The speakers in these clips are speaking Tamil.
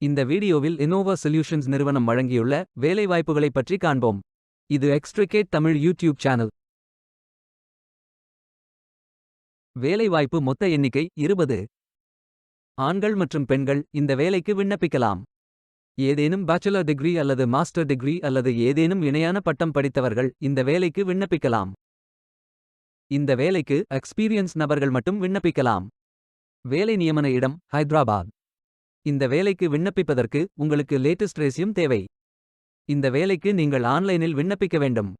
இந்த வீடியோவில் Innova Solutions நிறுவனம் வழங்கியுள்ள வேலைவாய்ப்புகளைப் பற்றி காண்போம். இது எக்ஸ்ட்ரிகேட் தமிழ் யூடியூப் சேனல். வேலைவாய்ப்பு மொத்த எண்ணிக்கை 20. ஆண்கள் மற்றும் பெண்கள் இந்த வேலைக்கு விண்ணப்பிக்கலாம். ஏதேனும் பேச்சுலர் டிகிரி அல்லது மாஸ்டர் டிகிரி அல்லது ஏதேனும் இணையான பட்டம் படித்தவர்கள் இந்த வேலைக்கு விண்ணப்பிக்கலாம். இந்த வேலைக்கு எக்ஸ்பீரியன்ஸ் நபர்கள் மட்டும் விண்ணப்பிக்கலாம். வேலை நியமன இடம் ஹைதராபாத். இந்த வேலைக்கு விண்ணப்பிப்பதற்கு உங்களுக்கு லேட்டஸ்ட் ரெஸ்யூம் தேவை. இந்த வேலைக்கு நீங்கள் ஆன்லைனில் விண்ணப்பிக்க வேண்டும்.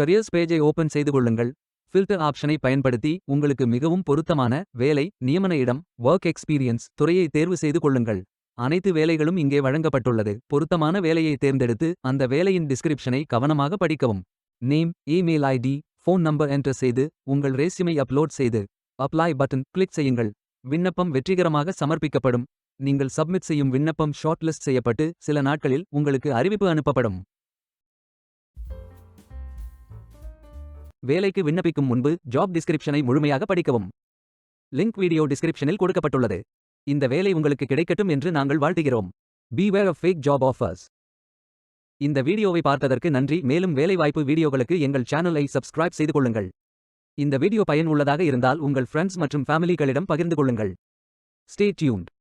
கரியர்ஸ் பேஜை ஓபன் செய்து கொள்ளுங்கள். ஃபில்டர் ஆப்ஷனை பயன்படுத்தி உங்களுக்கு மிகவும் பொருத்தமான வேலை நியமன இடம் ஒர்க் எக்ஸ்பீரியன்ஸ் துறையை தேர்வு செய்து கொள்ளுங்கள். அனைத்து வேலைகளும் இங்கே வழங்கப்பட்டுள்ளது. பொருத்தமான வேலையை தேர்ந்தெடுத்து அந்த வேலையின் டிஸ்கிரிப்ஷனை கவனமாக படிக்கவும். Name, email ID, phone number enter செய்து உங்கள் ரெஸ்யூமை அப்லோட் செய்து அப்ளை பட்டன் கிளிக் செய்யுங்கள். விண்ணப்பம் வெற்றிகரமாக சமர்ப்பிக்கப்படும். நீங்கள் சப்மிட் செய்யும் விண்ணப்பம் ஷார்ட் லிஸ்ட் செய்யப்பட்டு சில நாட்களில் உங்களுக்கு அறிவிப்பு அனுப்பப்படும். வேலைக்கு விண்ணப்பிக்கும் முன்பு ஜாப் டிஸ்கிரிப்ஷனை முழுமையாக படிக்கவும். லிங்க் வீடியோ டிஸ்கிரிப்ஷனில் கொடுக்கப்பட்டுள்ளது. இந்த வேலை உங்களுக்கு கிடைக்கட்டும் என்று நாங்கள் வாழ்த்துகிறோம். Beware of fake job offers. இந்த வீடியோவை பார்த்ததற்கு நன்றி. மேலும் வேலைவாய்ப்பு வீடியோகளுக்கு எங்கள் சேனலை சப்ஸ்கிரைப் செய்து கொள்ளுங்கள். இந்த வீடியோ பயன் உள்ளதாக இருந்தால் உங்கள் ஃப்ரெண்ட்ஸ் மற்றும் ஃபேமிலிகளிடம் பகிர்ந்து கொள்ளுங்கள். Stay tuned.